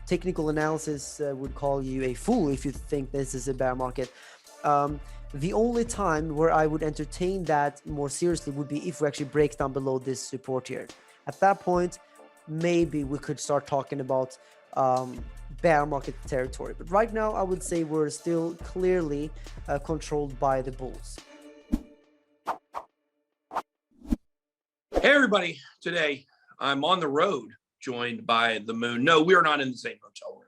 technical analysis would call you a fool if you think this is a bear market. The only time where I would entertain that more seriously would be if we actually break down below this support here. At that point, maybe we could start talking about bear market territory. But right now, I would say we're still clearly controlled by the bulls. Hey, everybody. Today, I'm on the road, joined by the moon. No, we are not in the same hotel room.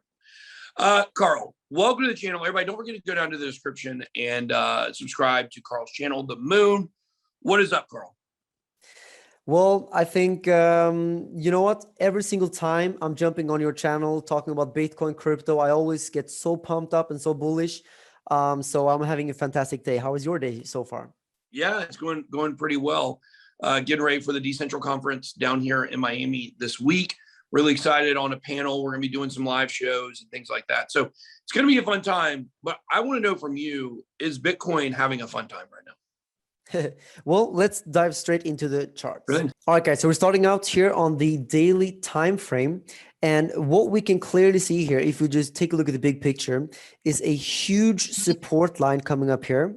Carl, welcome to the channel. Everybody, don't forget to go down to the description and subscribe to Carl's channel, The Moon. What is up, Carl? Well, I think, you know what? Every single time I'm jumping on your channel talking about Bitcoin, crypto, I always get so pumped up and so bullish. So I'm having a fantastic day. How was your day so far? Yeah, it's going pretty well. Getting ready for the Decentral Conference down here in Miami this week. Really excited on a panel. We're going to be doing some live shows and things like that. So it's going to be a fun time. But I want to know from you, is Bitcoin having a fun time right now? Well, let's dive straight into the charts. Good. All right, guys. So we're starting out here on the daily time frame. And what we can clearly see here, if we just take a look at the big picture, is a huge support line coming up here.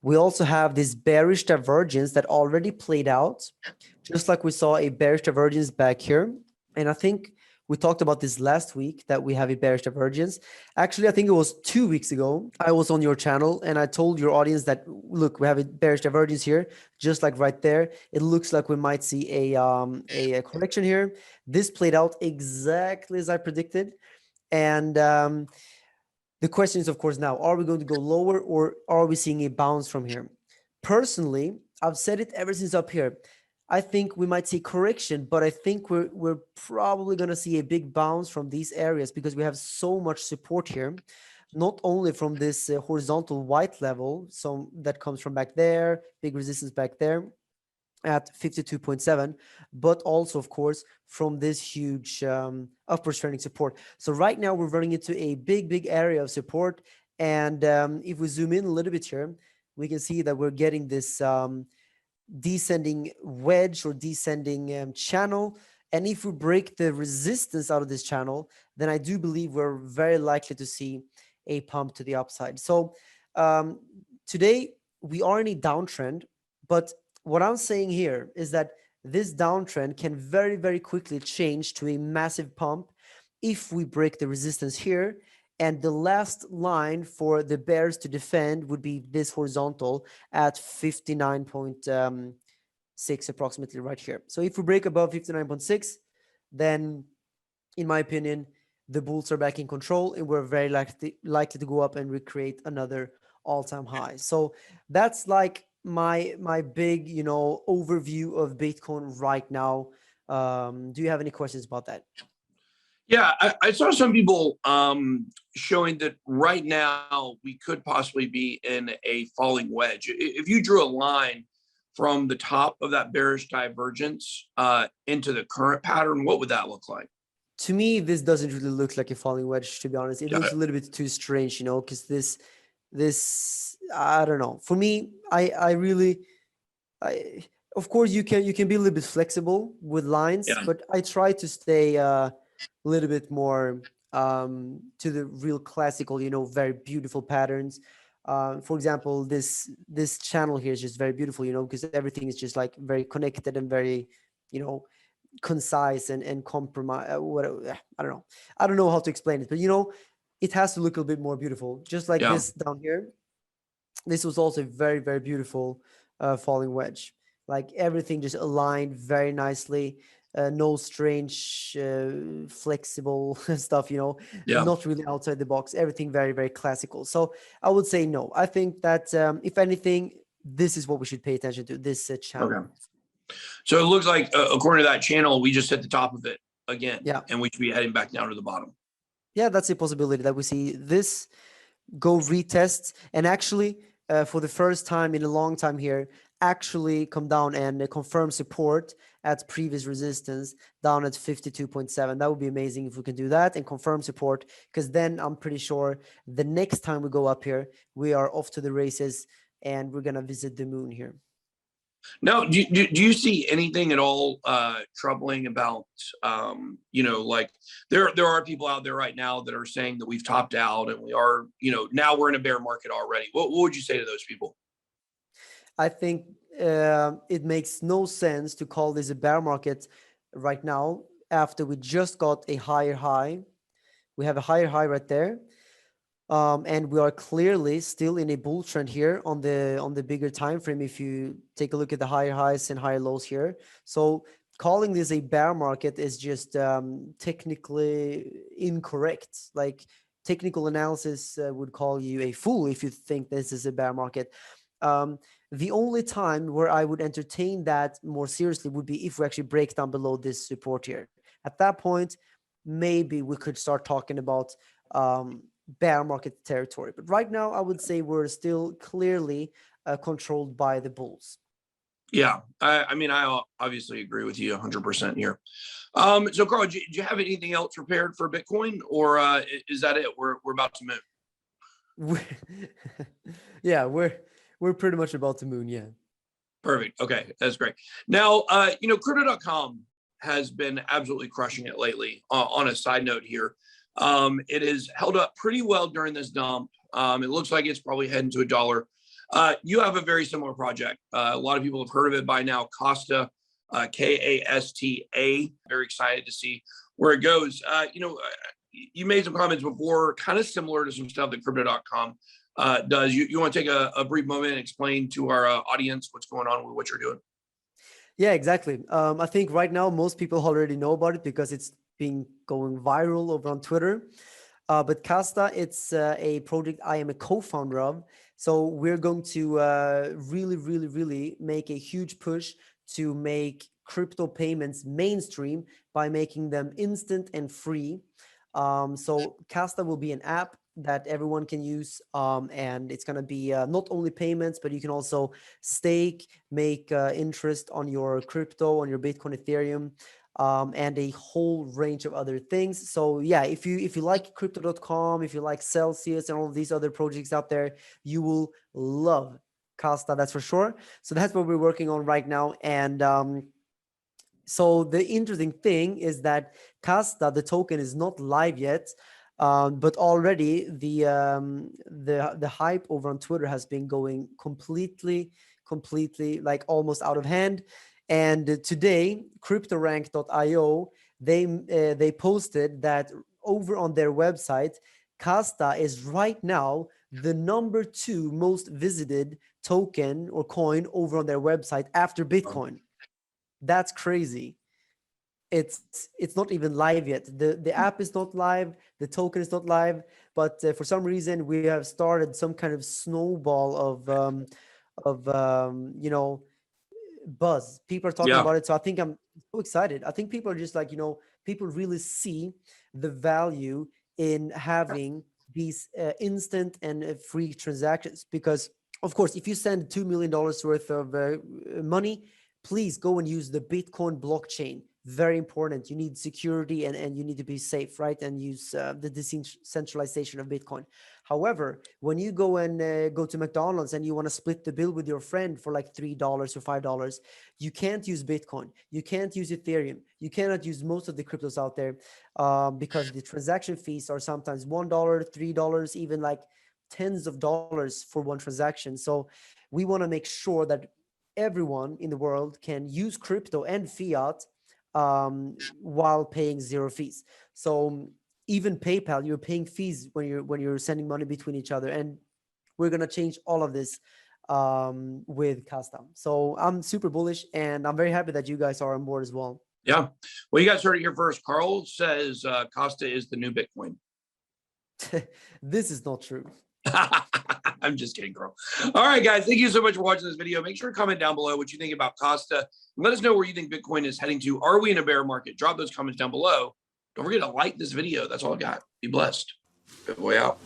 We also have this bearish divergence that already played out, just like we saw a bearish divergence back here. And I think we talked about this last week that we have a bearish divergence. Actually, I think it was 2 weeks ago. I was on your channel and I told your audience that, look, we have a bearish divergence here, just like right there. It looks like we might see a correction here. This played out exactly as I predicted. And the question is, of course, now, are we going to go lower or are we seeing a bounce from here? Personally, I've said it ever since up here. I think we might see correction, but I think we're probably going to see a big bounce from these areas because we have so much support here, not only from this horizontal white level, so that comes from back there, big resistance back there at 52.7, but also, of course, from this huge upward trending support. So right now we're running into a big area of support. And if we zoom in a little bit here, we can see that we're getting this descending wedge or descending channel. And if we break the resistance out of this channel, then I do believe we're very likely to see a pump to the upside. So today we are in a downtrend, but what I'm saying here is that this downtrend can very quickly change to a massive pump if we break the resistance here. And the last line for the bears to defend would be this horizontal at 59.6 approximately right here. So if we break above 59.6, then in my opinion, the bulls are back in control and we're very likely to go up and recreate another all-time high. So that's like my big, overview of Bitcoin right now. Do you have any questions about that? Yeah, I saw some people showing that right now we could possibly be in a falling wedge. If you drew a line from the top of that bearish divergence into the current pattern, what would that look like? To me, this doesn't really look like a falling wedge, to be honest. It looks a little bit too strange, because this I don't know. For me, of course you can be a little bit flexible with lines, but I try to stay a little bit more to the real classical, very beautiful patterns. For example, this channel here is just very beautiful, because everything is just like very connected and very, concise and compromise. I don't know how to explain it, but it has to look a little bit more beautiful. Just like this down here. This was also very beautiful falling wedge. Like everything just aligned very nicely. No strange flexible stuff, not really outside the box. Everything very classical. So I would say no. I think that if anything, this is what we should pay attention to, this channel. Okay. So it looks like according to that channel, we just hit the top of it again. Yeah. And we should be heading back down to the bottom. Yeah, that's a possibility that we see this go retest and actually for the first time in a long time here, actually come down and confirm support at previous resistance down at 52.7. That would be amazing if we can do that and confirm support, because then I'm pretty sure the next time we go up here, we are off to the races and we're going to visit the moon here. Now, do you see anything at all troubling about, like there are people out there right now that are saying that we've topped out and we are, now we're in a bear market already. What would you say to those people? I think it makes no sense to call this a bear market right now after we just got a higher high. We have a higher high right there. And we are clearly still in a bull trend here on the bigger time frame. If you take a look at the higher highs and higher lows here, so calling this a bear market is just technically incorrect. Like technical analysis would call you a fool if you think this is a bear market. The only time where I would entertain that more seriously would be if we actually break down below this support here. At that point, maybe we could start talking about bear market territory. But right now, I would say we're still clearly controlled by the bulls. Yeah, I mean, I obviously agree with you 100% here. So, Carl, do you have anything else prepared for Bitcoin, or is that it? We're about to move. Yeah, we're pretty much about to moon. Yeah. Perfect. Okay, that's great. Now, Crypto.com has been absolutely crushing it lately. On a side note here, it has held up pretty well during this dump. It looks like it's probably heading to $1. You have a very similar project. A lot of people have heard of it by now. Kasta, Kasta. Very excited to see where it goes. You made some comments before, kind of similar to some stuff that Crypto.com does. You want to take a brief moment and explain to our audience what's going on with what you're doing? Yeah, exactly. I think right now most people already know about it because it's been going viral over on Twitter. But Kasta, it's a project I am a co-founder of. So we're going to really make a huge push to make crypto payments mainstream by making them instant and free. So Kasta will be an app that everyone can use, and it's going to be not only payments, but you can also stake, make interest on your crypto, on your Bitcoin, Ethereum, and a whole range of other things. So yeah, if you like Crypto.com, if you like Celsius and all of these other projects out there, you will love Kasta, that's for sure. So that's what we're working on right now. And so the interesting thing is that Kasta, the token, is not live yet. But already the hype over on Twitter has been going completely like almost out of hand. And today, CryptoRank.io, they posted that over on their website, Kasta is right now the #2 most visited token or coin over on their website after Bitcoin. That's crazy. It's not even live yet. The app is not live, the token is not live, but for some reason we have started some kind of snowball of buzz. People are talking about it, so I think I'm so excited. I think people are just like, people really see the value in having these instant and free transactions, because of course if you send $2 million worth of money, please go and use the Bitcoin blockchain. Very important. You need security and you need to be safe, right? And use the decentralization of Bitcoin. However, when you go and go to McDonald's and you want to split the bill with your friend for like $3 or $5, you can't use Bitcoin. You can't use Ethereum. You cannot use most of the cryptos out there because the transaction fees are sometimes $1, $3, even like tens of dollars for one transaction. So we want to make sure that everyone in the world can use crypto and fiat while paying zero fees. So even PayPal, you're paying fees when you're sending money between each other, and we're gonna change all of this with Kasta. So I'm super bullish, and I'm very happy that you guys are on board as well. Yeah, well, you guys heard it here first. Carl says Kasta is the new Bitcoin. This is not true. I'm just kidding, Carl. All right, guys, thank you so much for watching this video. Make sure to comment down below what you think about Kasta. Let us know where you think Bitcoin is heading to. Are we in a bear market? Drop those comments down below. Don't forget to like this video. That's all I got. Be blessed. Good way out.